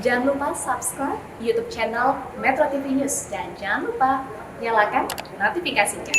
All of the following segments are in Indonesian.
Jangan lupa subscribe YouTube channel Metro TV News dan jangan lupa nyalakan notifikasinya.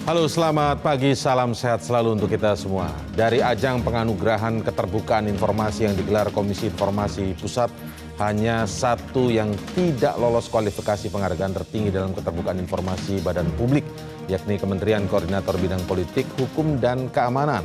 Halo, selamat pagi, salam sehat selalu untuk kita semua. Dari ajang penganugerahan keterbukaan informasi yang digelar Komisi Informasi Pusat, hanya satu yang tidak lolos kualifikasi penghargaan tertinggi dalam keterbukaan informasi badan publik, yakni Kementerian Koordinator Bidang Politik, Hukum, dan Keamanan.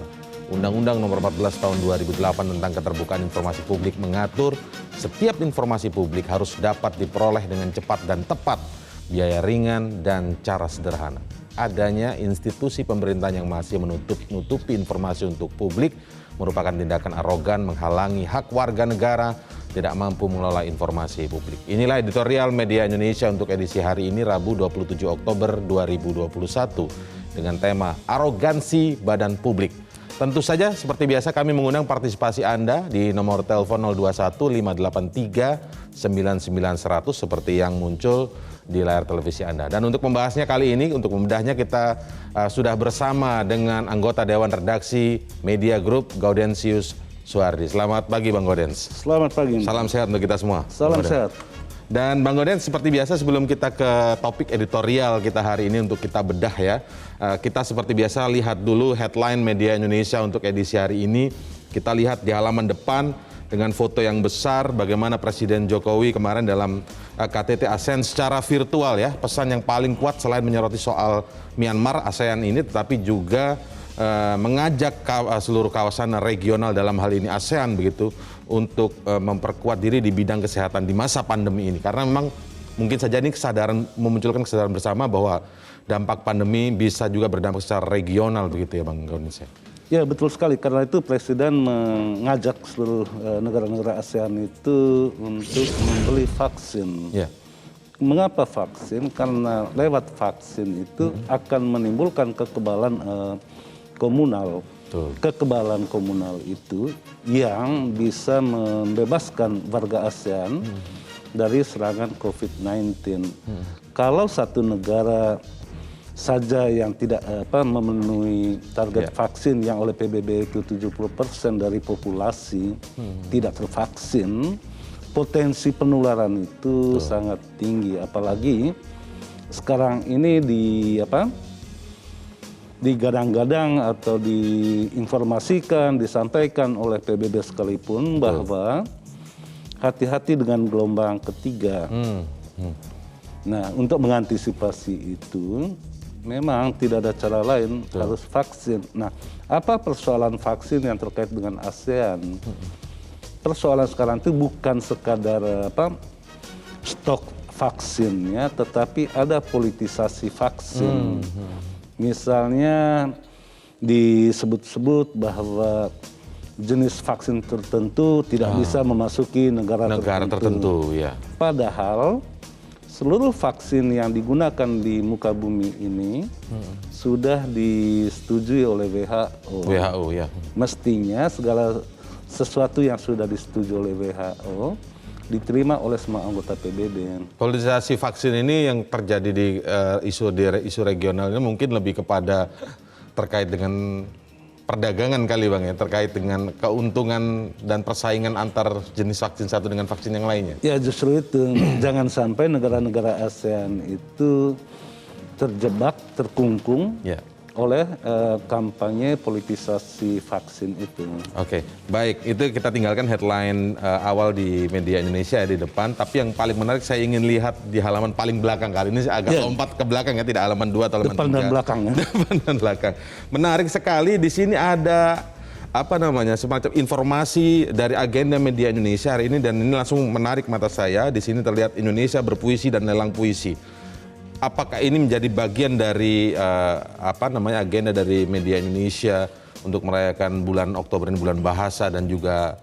Undang-Undang Nomor 14 Tahun 2008 tentang keterbukaan informasi publik mengatur setiap informasi publik harus dapat diperoleh dengan cepat dan tepat, biaya ringan, dan cara sederhana. Adanya institusi pemerintahan yang masih menutupi informasi untuk publik merupakan tindakan arogan menghalangi hak warga negara tidak mampu mengelola informasi publik. Inilah editorial Media Indonesia untuk edisi hari ini, Rabu 27 Oktober 2021, dengan tema Arogansi Badan Publik. Tentu saja seperti biasa kami mengundang partisipasi Anda di nomor telepon 021 583 99 100 seperti yang muncul di layar televisi Anda. Dan untuk membahasnya kali ini, untuk membedahnya kita sudah bersama dengan anggota Dewan Redaksi Media Group, Gaudensius Suardi. Selamat pagi Bang Gaudens. Selamat pagi. Salam sehat untuk kita semua. Salam sehat. Dan Bang Gaudens, seperti biasa sebelum kita ke topik editorial kita hari ini untuk kita bedah ya, kita seperti biasa lihat dulu headline Media Indonesia untuk edisi hari ini. Kita lihat di halaman depan dengan foto yang besar bagaimana Presiden Jokowi kemarin dalam KTT ASEAN secara virtual ya. Pesan yang paling kuat selain menyoroti soal Myanmar ASEAN ini, tetapi juga mengajak seluruh kawasan regional dalam hal ini ASEAN begitu untuk memperkuat diri di bidang kesehatan di masa pandemi ini. Karena memang mungkin saja ini memunculkan kesadaran bersama bahwa dampak pandemi bisa juga berdampak secara regional begitu ya Bang Gaudens. Ya betul sekali, karena itu Presiden mengajak seluruh negara-negara ASEAN itu untuk membeli vaksin. Ya. Mengapa vaksin? Karena lewat vaksin itu akan menimbulkan kekebalan komunal. Betul. Kekebalan komunal itu yang bisa membebaskan warga ASEAN dari serangan COVID-19. Kalau satu negara saja yang tidak memenuhi target vaksin yang oleh PBB itu 70% dari populasi tidak tervaksin, potensi penularan itu sangat tinggi. Apalagi sekarang ini digadang-gadang atau diinformasikan, disampaikan oleh PBB sekalipun bahwa hati-hati dengan gelombang ketiga. Nah, untuk mengantisipasi itu memang tidak ada cara lain, harus vaksin. Nah, apa persoalan vaksin yang terkait dengan ASEAN? Persoalan sekarang itu bukan sekadar stok vaksinnya, tetapi ada politisasi vaksin. Misalnya disebut-sebut bahwa jenis vaksin tertentu tidak bisa memasuki negara tertentu. Ya. Padahal seluruh vaksin yang digunakan di muka bumi ini sudah disetujui oleh WHO. WHO ya. Mestinya segala sesuatu yang sudah disetujui oleh WHO diterima oleh semua anggota PBB. Politisasi vaksin ini yang terjadi di isu regional ini mungkin lebih kepada terkait dengan perdagangan kali Bang ya, terkait dengan keuntungan dan persaingan antar jenis vaksin satu dengan vaksin yang lainnya. Ya justru itu, jangan sampai negara-negara ASEAN itu terjebak, terkungkung oleh kampanye politisasi vaksin itu. Oke, baik, itu kita tinggalkan headline awal di Media Indonesia di depan, tapi yang paling menarik saya ingin lihat di halaman paling belakang kali ini, agak lompat ke belakang ya, tidak halaman 2 atau halaman 3. Depan dan belakang ya. Depan dan belakang. Menarik sekali, di sini ada semacam informasi dari agenda Media Indonesia hari ini, dan ini langsung menarik mata saya. Di sini terlihat Indonesia berpuisi dan lelang puisi. Apakah ini menjadi bagian dari agenda dari Media Indonesia untuk merayakan bulan Oktober ini, bulan bahasa dan juga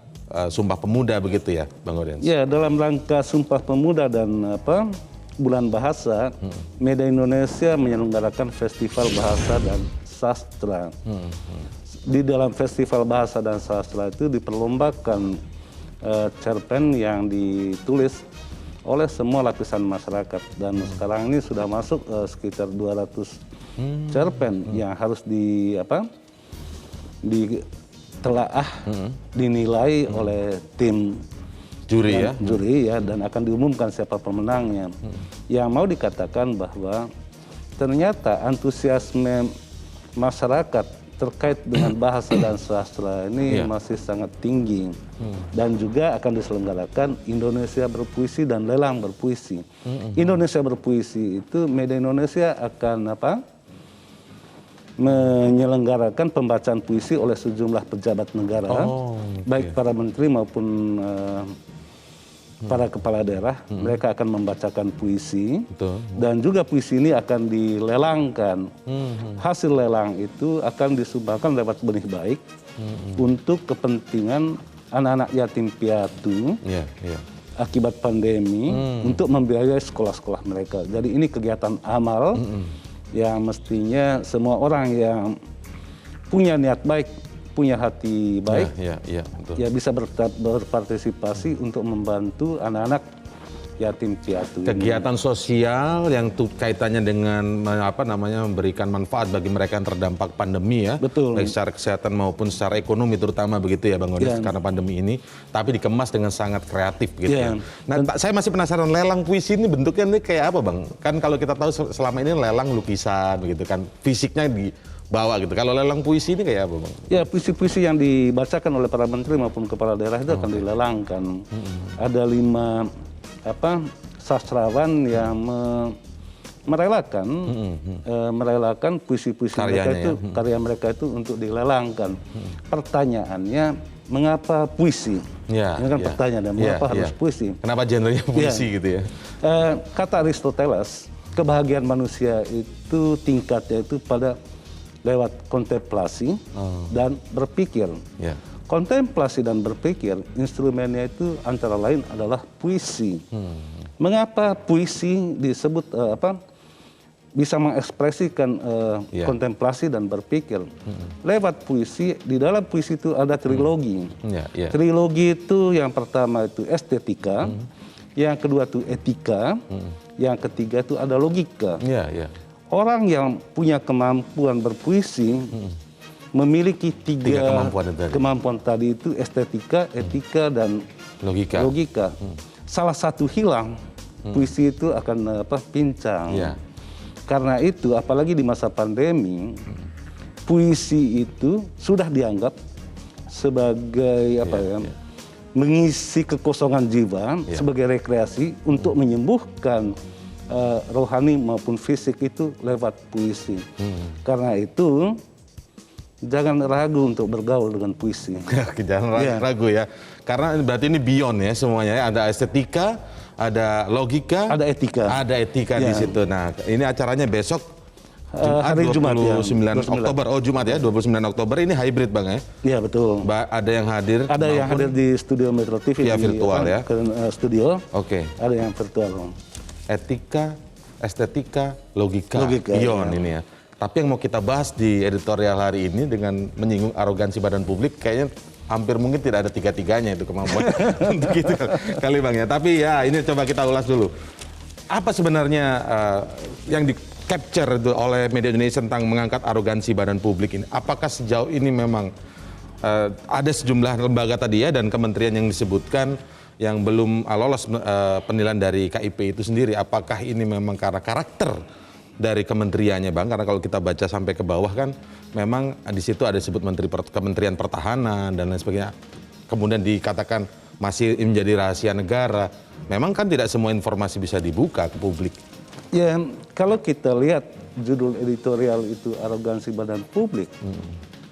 Sumpah Pemuda begitu ya, Bang Gaudens? Ya, dalam rangka Sumpah Pemuda dan bulan bahasa, Media Indonesia menyelenggarakan Festival Bahasa dan Sastra. Di dalam Festival Bahasa dan Sastra itu diperlombakan cerpen yang ditulis oleh semua lapisan masyarakat. Dan sekarang ini sudah masuk sekitar 200 cerpen yang harus ditelaah, dinilai oleh tim juri ya, dan akan diumumkan siapa pemenangnya. Yang mau dikatakan bahwa ternyata antusiasme masyarakat terkait dengan bahasa dan sastra ini masih sangat tinggi, dan juga akan diselenggarakan Indonesia Berpuisi dan lelang berpuisi. Indonesia Berpuisi itu media Indonesia akan menyelenggarakan pembacaan puisi oleh sejumlah pejabat negara, baik para menteri maupun para kepala daerah. Mereka akan membacakan puisi. Dan juga puisi ini akan dilelangkan. Hasil lelang itu akan disumbangkan lewat benih baik untuk kepentingan anak-anak yatim piatu akibat pandemi, untuk membiayai sekolah-sekolah mereka. Jadi ini kegiatan amal yang mestinya semua orang yang punya niat baik, punya hati baik, ya bisa berpartisipasi untuk membantu anak-anak yatim piatu. Kegiatan sosial yang kaitannya dengan memberikan manfaat bagi mereka yang terdampak pandemi ya. Betul. Baik secara kesehatan maupun secara ekonomi terutama begitu ya Bang Onis, karena pandemi ini. Tapi dikemas dengan sangat kreatif gitu ya. Nah, saya masih penasaran, lelang puisi ini bentuknya ini kayak apa Bang? Kan kalau kita tahu selama ini lelang lukisan gitu kan, fisiknya dibawa gitu. Kalau lelang puisi ini kayak apa Bang? Ya, puisi-puisi yang dibacakan oleh para menteri maupun kepala daerah itu akan dilelangkan. Ada 5 sastrawan yang merelakan puisi-puisi mereka itu, karya mereka itu untuk dilelangkan. Pertanyaannya, mengapa puisi? Ini kan pertanyaan, mengapa harus puisi? Kenapa genrenya puisi gitu ya? Kata Aristoteles, kebahagiaan manusia itu tingkatnya itu pada lewat kontemplasi dan berpikir. Kontemplasi dan berpikir, instrumennya itu antara lain adalah puisi. Mengapa puisi disebut bisa mengekspresikan kontemplasi dan berpikir? Lewat puisi, di dalam puisi itu ada trilogi. Trilogi itu yang pertama itu estetika, yang kedua itu etika, yang ketiga itu ada logika. Orang yang punya kemampuan berpuisi memiliki tiga kemampuan tadi itu, estetika, etika, dan logika. Salah satu hilang, puisi itu akan pincang. Karena itu, apalagi di masa pandemi, puisi itu sudah dianggap sebagai mengisi kekosongan jiwa, sebagai rekreasi untuk menyembuhkan rohani maupun fisik itu lewat puisi. Karena itu, jangan ragu untuk bergaul dengan puisi. Jangan ragu ya. Karena berarti ini beyond ya semuanya ya. Ada estetika, ada logika, ada etika. Ada etika di situ. Nah, ini acaranya besok hari Jumat 29 Oktober. Oh, Jumat ya, 29 Oktober. Ini hybrid Bang ya? Iya, betul. Ada yang hadir? Ada yang hadir di studio Metro TV. Via virtual ya? Studio. Ada yang virtual. Etika, estetika, logika. Beyond ini ya. Tapi yang mau kita bahas di editorial hari ini dengan menyinggung arogansi badan publik, kayaknya hampir mungkin tidak ada tiga-tiganya itu kemampuan untuk itu kali Bang ya. Tapi ya ini coba kita ulas dulu. Apa sebenarnya yang di-capture oleh media Indonesia tentang mengangkat arogansi badan publik ini? Apakah sejauh ini memang ada sejumlah lembaga tadi ya dan kementerian yang disebutkan yang belum lolos penilaian dari KIP itu sendiri? Apakah ini memang karena karakter dari kementeriannya Bang? Karena kalau kita baca sampai ke bawah kan memang di situ ada disebut Kementerian Pertahanan dan lain sebagainya. Kemudian dikatakan masih menjadi rahasia negara. Memang kan tidak semua informasi bisa dibuka ke publik. Ya, kalau kita lihat judul editorial itu arogansi badan publik,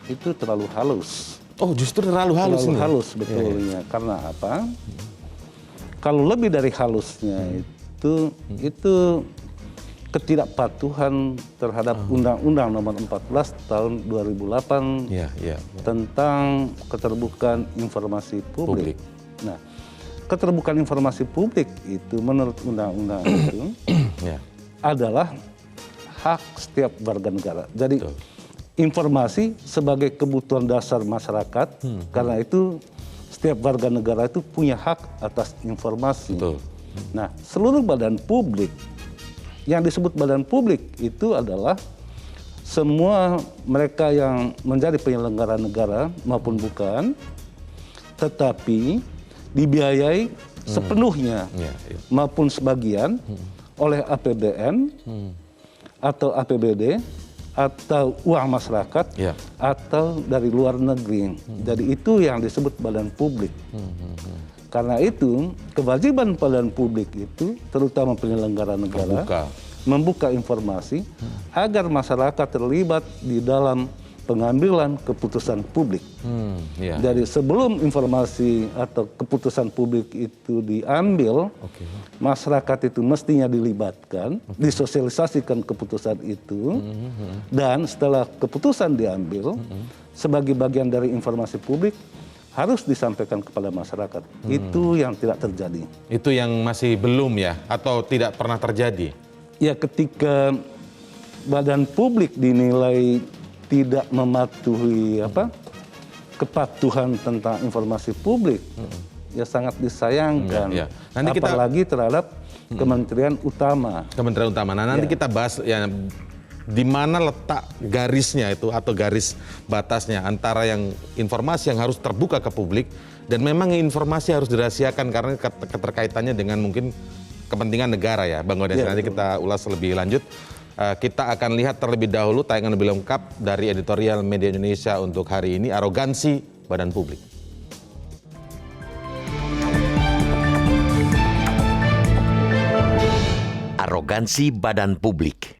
itu terlalu halus. Oh, justru terlalu halus. Terlalu halus betulnya. Karena apa? Kalau lebih dari halusnya itu ketidakpatuhan terhadap Undang-Undang Nomor 14 Tahun 2008 tentang keterbukaan informasi publik. Nah, keterbukaan informasi publik itu menurut undang-undang itu adalah hak setiap warga negara. Jadi informasi sebagai kebutuhan dasar masyarakat, karena itu setiap warga negara itu punya hak atas informasi. Nah, seluruh badan publik, yang disebut badan publik itu adalah semua mereka yang menjadi penyelenggara negara maupun bukan, tetapi dibiayai sepenuhnya maupun sebagian oleh APBN atau APBD atau uang masyarakat atau dari luar negeri. Jadi itu yang disebut badan publik. Karena itu kewajiban badan publik itu terutama penyelenggara negara membuka informasi agar masyarakat terlibat di dalam pengambilan keputusan publik. Dari sebelum informasi atau keputusan publik itu diambil, masyarakat itu mestinya dilibatkan, disosialisasikan keputusan itu, dan setelah keputusan diambil, sebagai bagian dari informasi publik, harus disampaikan kepada masyarakat. Itu yang tidak terjadi. Itu yang masih belum ya, atau tidak pernah terjadi? Ya, ketika badan publik dinilai tidak mematuhi kepatuhan tentang informasi publik, ya sangat disayangkan. Nanti apalagi terhadap Kementerian Utama. Kementerian Utama. Nah, nanti kita bahas ya di mana letak garisnya itu atau garis batasnya antara yang informasi yang harus terbuka ke publik dan memang informasi harus dirahasiakan karena keterkaitannya dengan mungkin kepentingan negara ya, Bang Gaudens. Nanti kita ulas lebih lanjut. Kita akan lihat terlebih dahulu tayangan lebih lengkap dari editorial Media Indonesia untuk hari ini, arogansi badan publik. Arogansi badan publik.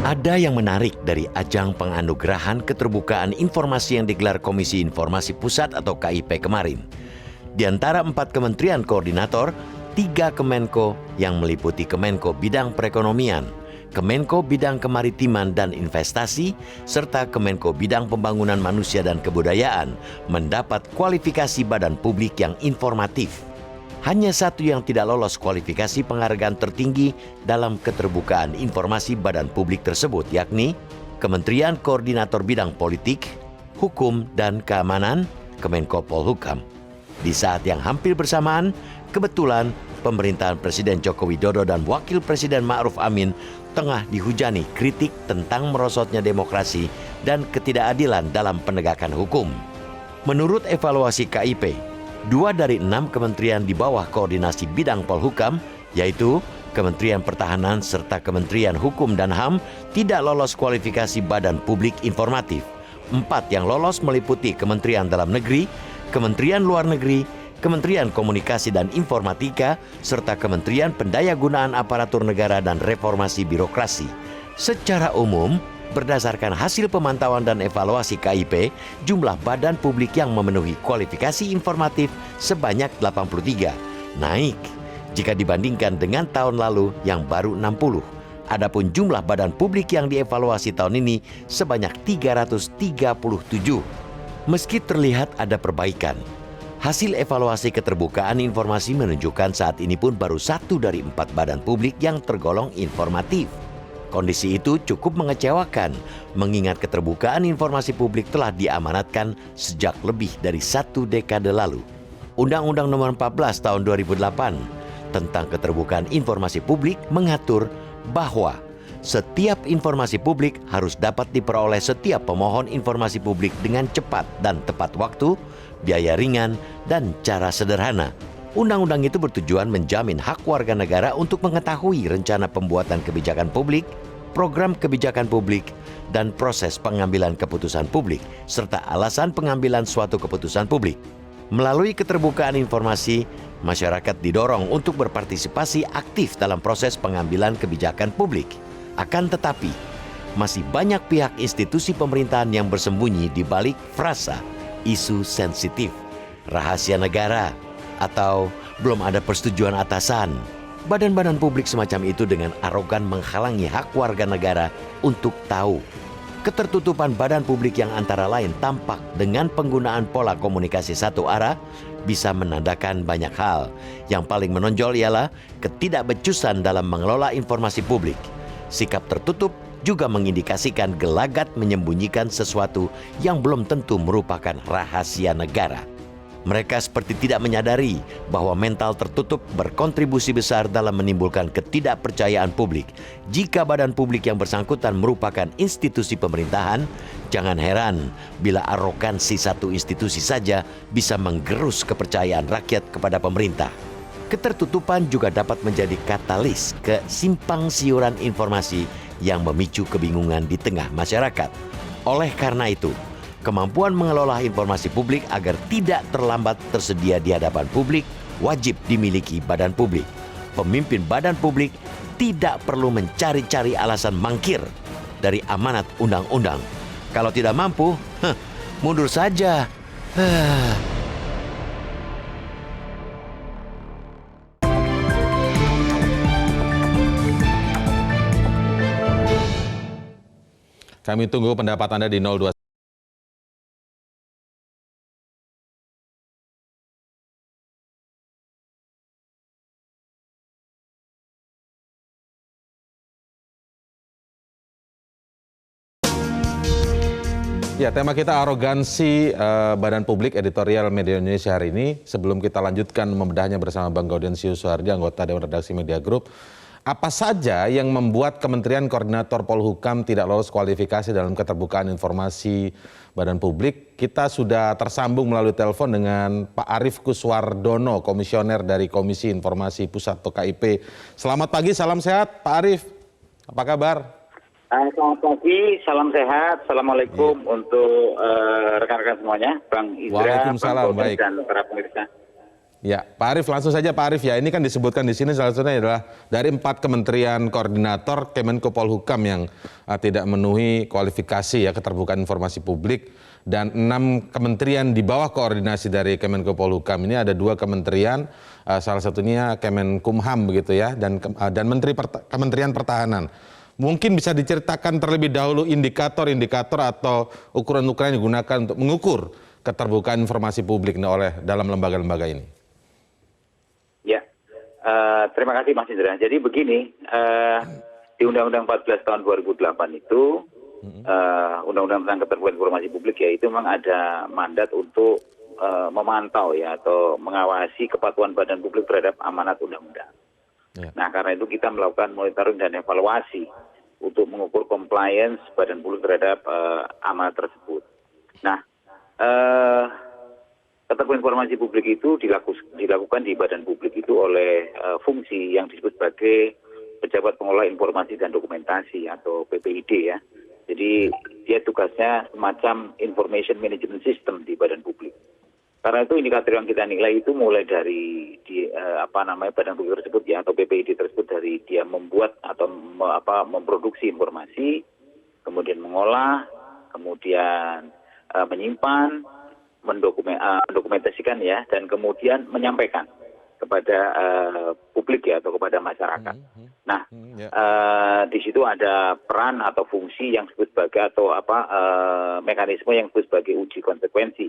Ada yang menarik dari ajang penganugerahan keterbukaan informasi yang digelar Komisi Informasi Pusat atau KIP kemarin. Di antara 4 kementerian koordinator, 3 Kemenko yang meliputi Kemenko Bidang Perekonomian, Kemenko Bidang Kemaritiman dan Investasi, serta Kemenko Bidang Pembangunan Manusia dan Kebudayaan mendapat kualifikasi badan publik yang informatif. Hanya 1 yang tidak lolos kualifikasi penghargaan tertinggi dalam keterbukaan informasi badan publik tersebut, yakni Kementerian Koordinator Bidang Politik, Hukum dan Keamanan, Kemenko Polhukam. Di saat yang hampir bersamaan, kebetulan pemerintahan Presiden Joko Widodo dan Wakil Presiden Ma'ruf Amin tengah dihujani kritik tentang merosotnya demokrasi dan ketidakadilan dalam penegakan hukum. Menurut evaluasi KIP, 2 dari 6 kementerian di bawah koordinasi bidang Polhukam, yaitu Kementerian Pertahanan serta Kementerian Hukum dan HAM, tidak lolos kualifikasi badan publik informatif. 4 yang lolos meliputi Kementerian Dalam Negeri, Kementerian Luar Negeri, Kementerian Komunikasi dan Informatika, serta Kementerian Pendayagunaan Aparatur Negara dan Reformasi Birokrasi. Secara umum, berdasarkan hasil pemantauan dan evaluasi KIP, jumlah badan publik yang memenuhi kualifikasi informatif sebanyak 83, naik jika dibandingkan dengan tahun lalu yang baru 60. Adapun jumlah badan publik yang dievaluasi tahun ini sebanyak 337. Meski terlihat ada perbaikan, hasil evaluasi keterbukaan informasi menunjukkan saat ini pun baru 1 dari 4 badan publik yang tergolong informatif. Kondisi itu cukup mengecewakan, mengingat keterbukaan informasi publik telah diamanatkan sejak lebih dari 1 dekade lalu. Undang-Undang Nomor 14 Tahun 2008 tentang keterbukaan informasi publik mengatur bahwa setiap informasi publik harus dapat diperoleh setiap pemohon informasi publik dengan cepat dan tepat waktu, biaya ringan, dan cara sederhana. Undang-undang itu bertujuan menjamin hak warga negara untuk mengetahui rencana pembuatan kebijakan publik, program kebijakan publik, dan proses pengambilan keputusan publik, serta alasan pengambilan suatu keputusan publik. Melalui keterbukaan informasi, masyarakat didorong untuk berpartisipasi aktif dalam proses pengambilan kebijakan publik. Akan tetapi, masih banyak pihak institusi pemerintahan yang bersembunyi di balik frasa isu sensitif, rahasia negara, atau belum ada persetujuan atasan. Badan-badan publik semacam itu dengan arogan menghalangi hak warga negara untuk tahu. Ketertutupan badan publik yang antara lain tampak dengan penggunaan pola komunikasi satu arah bisa menandakan banyak hal. Yang paling menonjol ialah ketidakbecusan dalam mengelola informasi publik. Sikap tertutup juga mengindikasikan gelagat menyembunyikan sesuatu yang belum tentu merupakan rahasia negara. Mereka seperti tidak menyadari bahwa mental tertutup berkontribusi besar dalam menimbulkan ketidakpercayaan publik. Jika badan publik yang bersangkutan merupakan institusi pemerintahan, jangan heran bila arogansi satu institusi saja bisa menggerus kepercayaan rakyat kepada pemerintah. Ketertutupan juga dapat menjadi katalis kesimpang siuran informasi yang memicu kebingungan di tengah masyarakat. Oleh karena itu, kemampuan mengelola informasi publik agar tidak terlambat tersedia di hadapan publik wajib dimiliki badan publik. Pemimpin badan publik tidak perlu mencari-cari alasan mangkir dari amanat undang-undang. Kalau tidak mampu, mundur saja. Kami tunggu pendapat Anda di 02. Ya, tema kita arogansi badan publik editorial Media Indonesia hari ini. Sebelum kita lanjutkan membedahnya bersama Bang Gaudensius Suhardi, anggota Dewan Redaksi Media Group. Apa saja yang membuat Kementerian Koordinator Polhukam tidak lolos kualifikasi dalam keterbukaan informasi badan publik? Kita sudah tersambung melalui telepon dengan Pak Arief Kuswardono, komisioner dari Komisi Informasi Pusat atau KIP. Selamat pagi, salam sehat Pak Arief. Apa kabar? Selamat pagi, salam sehat, assalamualaikum untuk rekan-rekan semuanya, Bang Indra, Bang Gaudensius, dan para pemirsa. Ya, Pak Arief, langsung saja Pak Arief ya. Ini kan disebutkan di sini salah satunya adalah dari 4 kementerian koordinator Kemenko Polhukam yang tidak memenuhi kualifikasi ya keterbukaan informasi publik, dan 6 kementerian di bawah koordinasi dari Kemenko Polhukam ini ada 2 kementerian, salah satunya Kemenkumham begitu ya, dan Kementerian Pertahanan. Mungkin bisa diceritakan terlebih dahulu indikator-indikator atau ukuran-ukuran yang digunakan untuk mengukur keterbukaan informasi publik oleh dalam lembaga-lembaga ini. Ya, terima kasih Mas Indra. Jadi begini, di Undang-Undang 14 tahun 2008 itu, Undang-Undang tentang keterbukaan informasi publik ya, itu memang ada mandat untuk memantau ya atau mengawasi kepatuhan badan publik terhadap amanat undang-undang. Ya. Nah, karena itu kita melakukan monitoring dan evaluasi untuk mengukur compliance badan publik terhadap amanat tersebut. Nah, keterbukaan informasi publik itu dilakukan di badan publik itu oleh fungsi yang disebut sebagai pejabat pengelola informasi dan dokumentasi atau PPID ya. Jadi dia tugasnya semacam information management system di badan publik. Karena itu indikator yang kita nilai itu mulai dari badan publik tersebut ya atau PPID tersebut, dari dia membuat atau memproduksi informasi, kemudian mengolah, kemudian menyimpan, mendokumentasikan ya, dan kemudian menyampaikan kepada publik ya atau kepada masyarakat. Nah, di situ ada peran atau fungsi yang disebut sebagai mekanisme yang disebut sebagai uji konsekuensi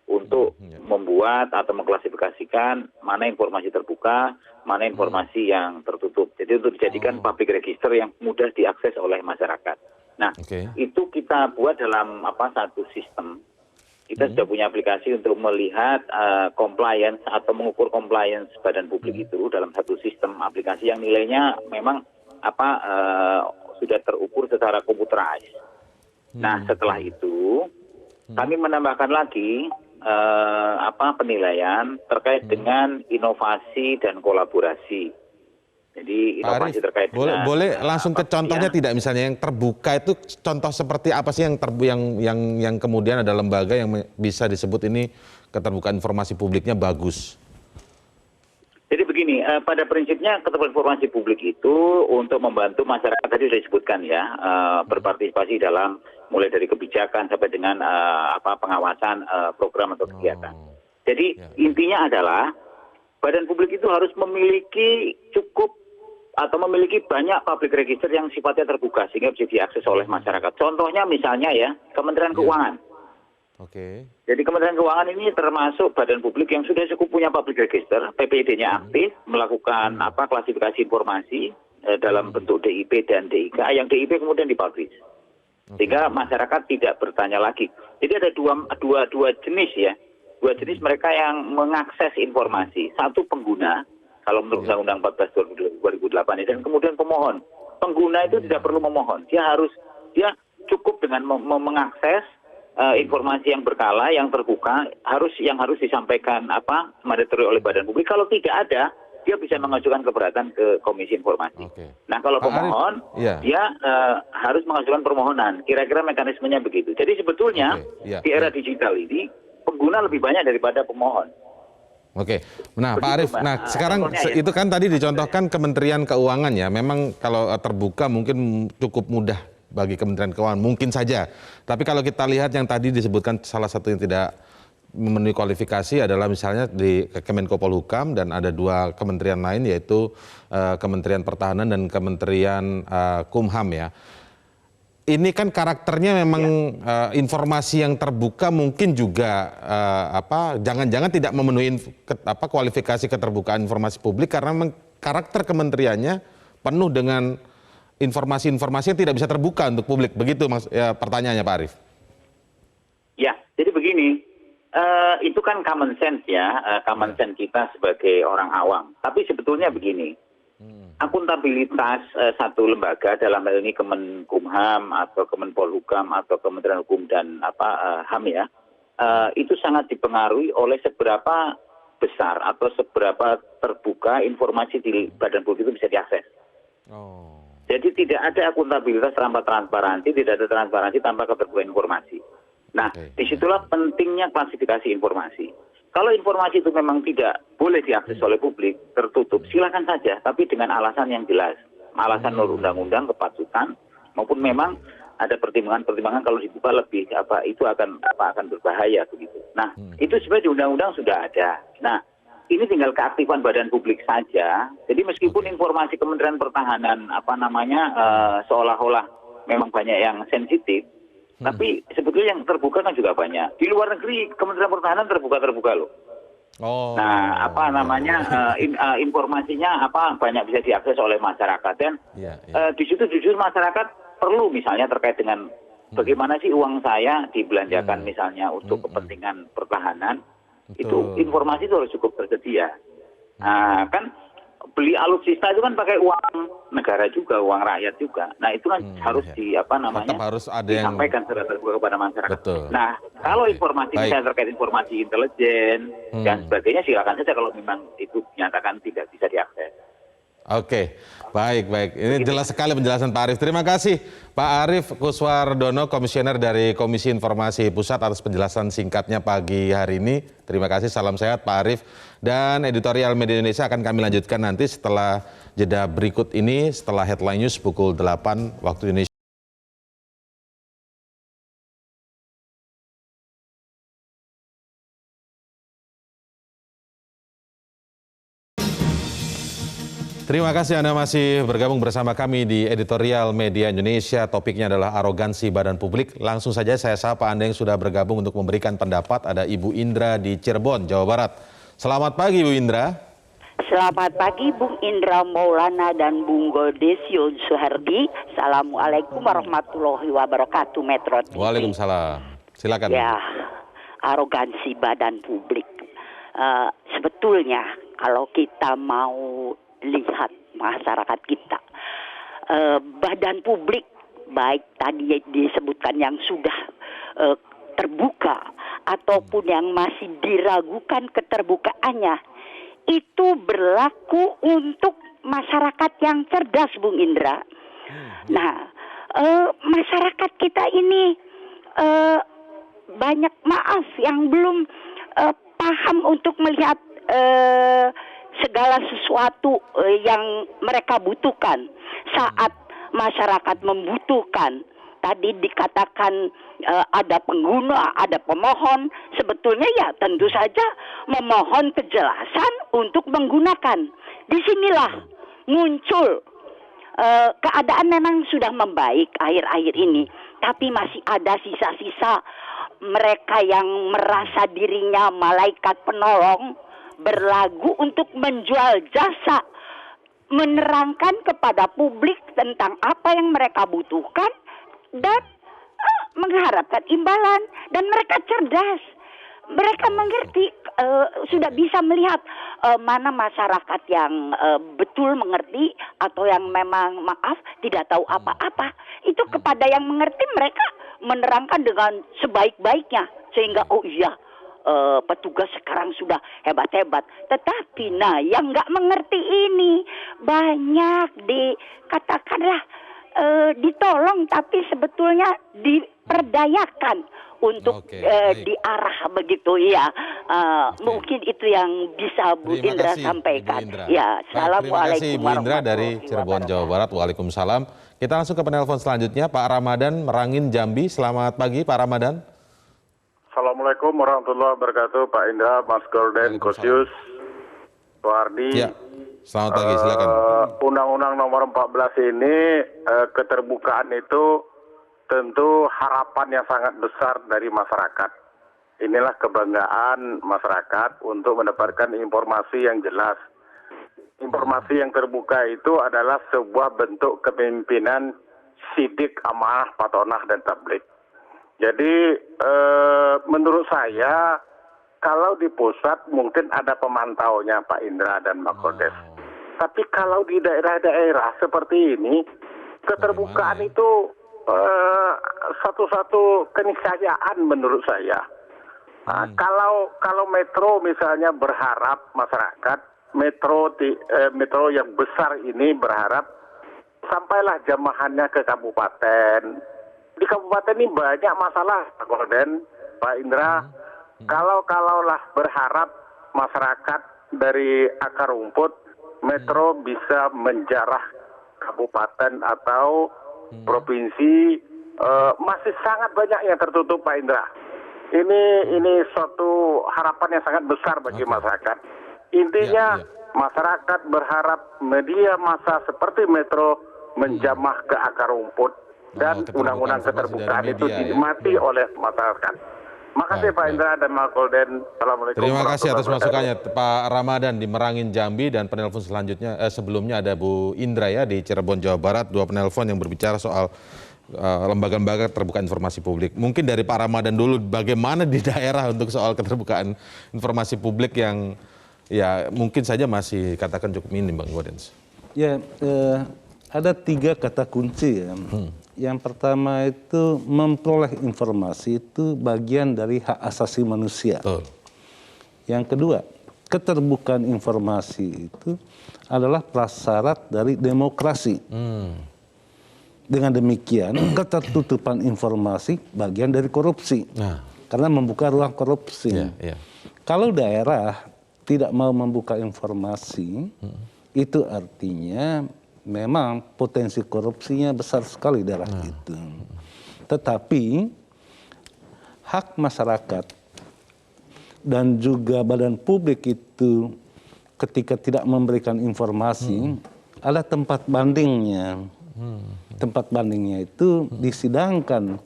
untuk membuat atau mengklasifikasikan mana informasi terbuka, mana informasi yang tertutup. Jadi untuk dijadikan public register yang mudah diakses oleh masyarakat. Nah, itu kita buat dalam satu sistem. Kita sudah punya aplikasi untuk melihat compliance atau mengukur compliance badan publik itu dalam satu sistem aplikasi yang nilainya memang sudah terukur secara komputerized. Nah, setelah itu kami menambahkan lagi penilaian terkait dengan inovasi dan kolaborasi. Jadi inovasi terkait dengan boleh langsung ke contohnya tidak, misalnya yang terbuka itu contoh seperti apa sih yang kemudian ada lembaga yang bisa disebut ini keterbukaan informasi publiknya bagus? Jadi begini, pada prinsipnya keterbukaan informasi publik itu untuk membantu masyarakat tadi sudah disebutkan ya, berpartisipasi dalam mulai dari kebijakan sampai dengan pengawasan program atau kegiatan. Jadi intinya adalah badan publik itu harus memiliki cukup atau memiliki banyak public register yang sifatnya terbuka sehingga bisa diakses oleh masyarakat. Contohnya misalnya ya, Kementerian Keuangan. Oke. Jadi Kementerian Keuangan ini termasuk badan publik yang sudah cukup punya public register, PPID-nya aktif, melakukan klasifikasi informasi dalam bentuk DIP dan DIK, yang DIP kemudian dipublish. Sehingga masyarakat tidak bertanya lagi. Jadi ada dua jenis ya. Dua jenis mereka yang mengakses informasi. Satu pengguna, kalau menurut Undang-Undang 14 2008 dan kemudian pemohon. Pengguna itu tidak perlu memohon. Dia cukup dengan mengakses informasi yang berkala, yang terbuka, yang harus disampaikan mandatori oleh badan publik. Kalau tidak ada, dia bisa mengajukan keberatan ke Komisi Informasi. Nah, kalau pemohon, dia harus mengajukan permohonan. Kira-kira mekanismenya begitu. Jadi sebetulnya di era digital ini pengguna lebih banyak daripada pemohon. Oke, nah Pak Arief, sekarang itu kan tadi dicontohkan Kementerian Keuangan ya. Memang kalau terbuka mungkin cukup mudah bagi Kementerian Keuangan, mungkin saja. Tapi kalau kita lihat yang tadi disebutkan salah satu yang tidak memenuhi kualifikasi adalah misalnya di Kemenko Polhukam dan ada dua kementerian lain yaitu Kementerian Pertahanan dan Kementerian Kumham ya. Ini kan karakternya memang informasi yang terbuka mungkin juga jangan-jangan tidak memenuhi kualifikasi keterbukaan informasi publik karena memang karakter kementeriannya penuh dengan informasi-informasi yang tidak bisa terbuka untuk publik. Begitu pertanyaannya Pak Arief. Ya, jadi begini. Itu kan common sense ya, common sense kita sebagai orang awam. Tapi sebetulnya begini, akuntabilitas satu lembaga dalam hal ini Kemenkumham atau Kemenpolhukam atau Kementerian Hukum dan HAM ya, itu sangat dipengaruhi oleh seberapa besar atau seberapa terbuka informasi di badan publik itu bisa diakses. Jadi tidak ada akuntabilitas tanpa transparansi, tidak ada transparansi tanpa keterbukaan informasi. Nah, disitulah pentingnya klasifikasi informasi. Kalau informasi itu memang tidak boleh diakses oleh publik, tertutup, silakan saja, tapi dengan alasan yang jelas. Alasan menurut undang-undang, kepatutan, maupun memang ada pertimbangan-pertimbangan kalau dibuka lebih, itu akan berbahaya begitu. Nah, itu sebenarnya di undang-undang sudah ada. Nah, ini tinggal keaktifan badan publik saja. Jadi meskipun informasi Kementerian Pertahanan seolah-olah memang banyak yang sensitif, tapi sebetulnya yang terbuka kan juga banyak. Di luar negeri Kementerian Pertahanan terbuka loh. Nah, informasinya banyak bisa diakses oleh masyarakat dan di situ jujur masyarakat perlu misalnya terkait dengan bagaimana sih uang saya dibelanjakan misalnya untuk kepentingan pertahanan. Itu informasi itu harus cukup tersedia. Nah, kan beli alutsista itu kan pakai uang negara juga, uang rakyat juga. Nah, itu kan harus harus ada disampaikan secara terbuka kepada masyarakat. Betul. Nah, kalau informasi misalnya terkait informasi intelijen dan sebagainya silakan saja kalau memang itu dinyatakan tidak bisa diakses. Oke, baik. Ini jelas sekali penjelasan Pak Arief. Terima kasih Pak Arief Kuswardono, Komisioner dari Komisi Informasi Pusat atas penjelasan singkatnya pagi hari ini. Terima kasih, salam sehat Pak Arief. Dan editorial Media Indonesia akan kami lanjutkan nanti setelah jeda berikut ini, setelah headline news pukul 8 waktu Indonesia. Terima kasih Anda masih bergabung bersama kami di Editorial Media Indonesia. Topiknya adalah arogansi badan publik. Langsung saja saya sapa Anda yang sudah bergabung untuk memberikan pendapat. Ada Ibu Indra di Cirebon, Jawa Barat. Selamat pagi Bu Indra. Selamat pagi Bung Indra Maulana dan Bung Godesio Suhardi. Assalamualaikum warahmatullahi wabarakatuh Metro TV. Waalaikumsalam. Silakan. Ya, arogansi badan publik. Sebetulnya kalau kita mau lihat masyarakat kita, badan publik baik tadi disebutkan yang sudah terbuka ataupun yang masih diragukan keterbukaannya, itu berlaku untuk masyarakat yang cerdas, Bung Indra. Nah, masyarakat kita ini banyak yang belum paham untuk melihat segala sesuatu yang mereka butuhkan saat masyarakat membutuhkan. Tadi dikatakan ada pengguna, ada pemohon. Sebetulnya ya tentu saja memohon kejelasan untuk menggunakan. Disinilah muncul keadaan memang sudah membaik akhir-akhir ini, tapi masih ada sisa-sisa mereka yang merasa dirinya malaikat penolong, berlagu untuk menjual jasa, menerangkan kepada publik tentang apa yang mereka butuhkan dan mengharapkan imbalan. Dan mereka cerdas, mereka mengerti, sudah bisa melihat mana masyarakat yang betul mengerti atau yang memang maaf tidak tahu apa-apa. Itu kepada yang mengerti mereka menerangkan dengan sebaik-baiknya, sehingga oh iya, petugas sekarang sudah hebat-hebat. Tetapi yang nggak mengerti ini banyak katakanlah ditolong, tapi sebetulnya diperdayakan untuk diarah begitu ya. Mungkin itu yang bisa Bu Indra sampaikan. Ya, assalamualaikum. Terima kasih Bu Indra dari Cirebon, Jawa Barat. Waalaikumsalam. Kita langsung ke penelpon selanjutnya, Pak Ramadan, Merangin, Jambi. Selamat pagi, Pak Ramadan. Assalamualaikum warahmatullahi wabarakatuh, Pak Indra, Mas Golden, Kosius, Suhardi. Ya, selamat pagi, silakan. Undang-Undang nomor 14 ini, keterbukaan itu tentu harapan yang sangat besar dari masyarakat. Inilah kebanggaan masyarakat untuk mendapatkan informasi yang jelas. Informasi yang terbuka itu adalah sebuah bentuk kepemimpinan sidik, amanah, patonah, dan tabligh. Jadi menurut saya kalau di pusat mungkin ada pemantaunya Pak Indra dan Pak Kodes. Tapi kalau di daerah-daerah seperti ini, keterbukaan itu satu-satu keniscayaan menurut saya. Nah, kalau metro misalnya berharap masyarakat, metro yang besar ini berharap sampailah jamahannya ke kabupaten. Di kabupaten ini banyak masalah, Pak Golden, Pak Indra. Kalaulah berharap masyarakat dari akar rumput, metro bisa menjarah kabupaten atau provinsi, masih sangat banyak yang tertutup, Pak Indra. Ini suatu harapan yang sangat besar bagi masyarakat. Intinya masyarakat berharap media massa seperti metro menjamah ke akar rumput dan undang-undang keterbukaan itu dinikmati oleh masyarakat. Makasih Pak Indra dan Mas Golden. Assalamualaikum. Terima kasih atas masukannya Pak Ramadan di Merangin, Jambi, dan penelpon selanjutnya sebelumnya ada Bu Indra ya di Cirebon, Jawa Barat. Dua penelpon yang berbicara soal lembaga-lembaga terbuka informasi publik. Mungkin dari Pak Ramadan dulu, bagaimana di daerah untuk soal keterbukaan informasi publik yang ya mungkin saja masih katakan cukup minim, Bang Godens. Ya, ada 3 kata kunci ya. Yang pertama itu memperoleh informasi itu bagian dari hak asasi manusia. Betul. Yang kedua, keterbukaan informasi itu adalah prasyarat dari demokrasi. Dengan demikian, ketertutupan informasi bagian dari korupsi. Karena membuka ruang korupsi. Kalau daerah tidak mau membuka informasi, itu artinya memang potensi korupsinya besar sekali daerah itu. Tetapi hak masyarakat dan juga badan publik itu ketika tidak memberikan informasi, ada tempat bandingnya. Tempat bandingnya itu disidangkan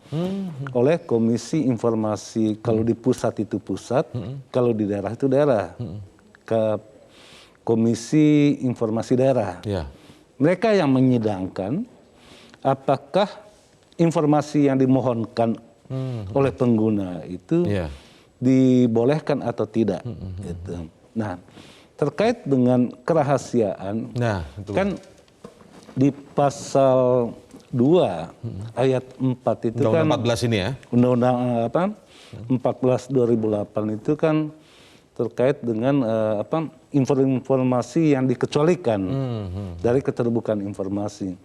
oleh Komisi Informasi. Kalau di pusat itu pusat, kalau di daerah itu daerah. Ke Komisi Informasi Daerah. Mereka yang menyidangkan apakah informasi yang dimohonkan oleh pengguna itu dibolehkan atau tidak. Gitu. Nah, terkait dengan kerahasiaan, kan di pasal 2 ayat 4 itu kan Undang-Undang 14 ini ya. Undang-Undang 14 2008 itu kan terkait dengan informasi yang dikecualikan dari keterbukaan informasi.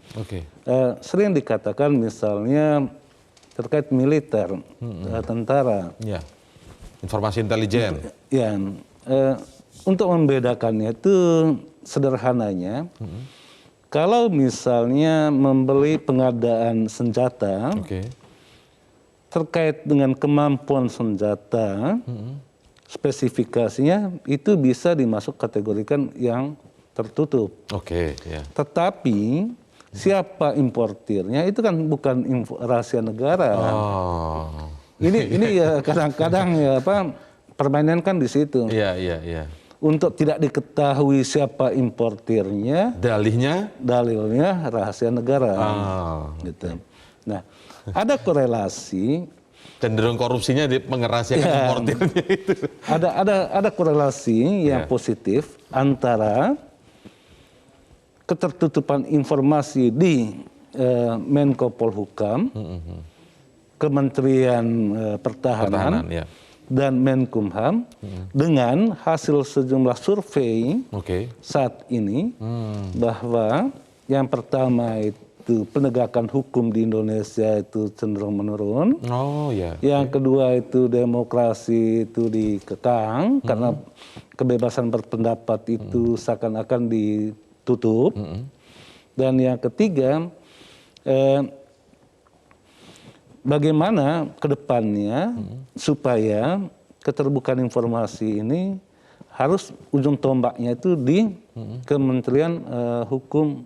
Sering dikatakan misalnya terkait militer, tentara. Informasi intelijen. Untuk membedakannya itu sederhananya, kalau misalnya membeli pengadaan senjata, terkait dengan kemampuan senjata, spesifikasinya itu bisa dimasuk kategorikan yang tertutup. Tetapi Siapa importirnya itu kan bukan rahasia negara. Oh. Ini ya kadang-kadang ya permainan kan di situ. Iya. Untuk tidak diketahui siapa importirnya, dalilnya rahasia negara. Gitu. Nah, ada korelasi. Cenderung korupsinya di mengerahasiakan importirnya itu. Ada korelasi yang positif antara ketertutupan informasi di Menko Polhukam, Kementerian Pertahanan dan Menkumham dengan hasil sejumlah survei saat ini bahwa yang pertama itu penegakan hukum di Indonesia itu cenderung menurun. Yang kedua itu demokrasi itu dikekang karena kebebasan berpendapat itu seakan-akan ditutup. Dan yang ketiga, bagaimana ke depannya supaya keterbukaan informasi ini harus ujung tombaknya itu di Kementerian Hukum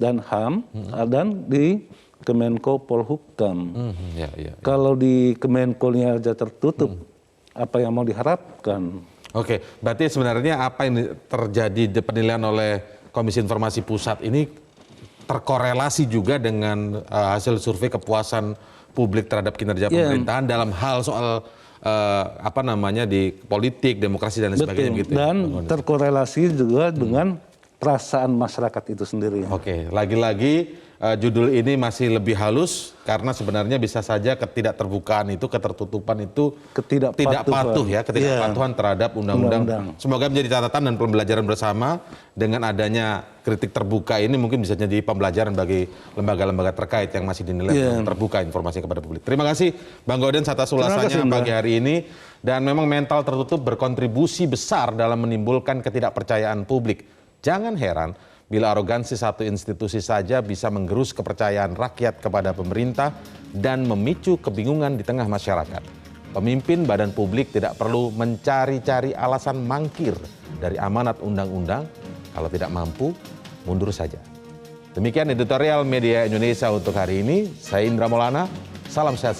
dan HAM dan di Kemenko Polhukam. Kalau di Kemenko-nya aja tertutup, apa yang mau diharapkan? Oke, berarti sebenarnya apa yang terjadi penilaian oleh Komisi Informasi Pusat ini terkorelasi juga dengan hasil survei kepuasan publik terhadap kinerja pemerintahan dalam hal soal di politik, demokrasi dan lain sebagainya gitu. Dan terkorelasi juga dengan perasaan masyarakat itu sendiri. Oke, lagi-lagi judul ini masih lebih halus karena sebenarnya bisa saja ketidakterbukaan itu, ketertutupan itu ketidakpatuhan terhadap undang-undang. Semoga menjadi catatan dan pembelajaran bersama. Dengan adanya kritik terbuka ini mungkin bisa jadi pembelajaran bagi lembaga-lembaga terkait yang masih dinilai belum terbuka informasi kepada publik. Terima kasih Bang Gaudens atas ulasannya pagi hari ini. Dan memang mental tertutup berkontribusi besar dalam menimbulkan ketidakpercayaan publik. Jangan heran bila arogansi satu institusi saja bisa menggerus kepercayaan rakyat kepada pemerintah dan memicu kebingungan di tengah masyarakat. Pemimpin badan publik tidak perlu mencari-cari alasan mangkir dari amanat undang-undang. Kalau tidak mampu, mundur saja. Demikian editorial Media Indonesia untuk hari ini. Saya Indra Maulana, salam sehat selalu.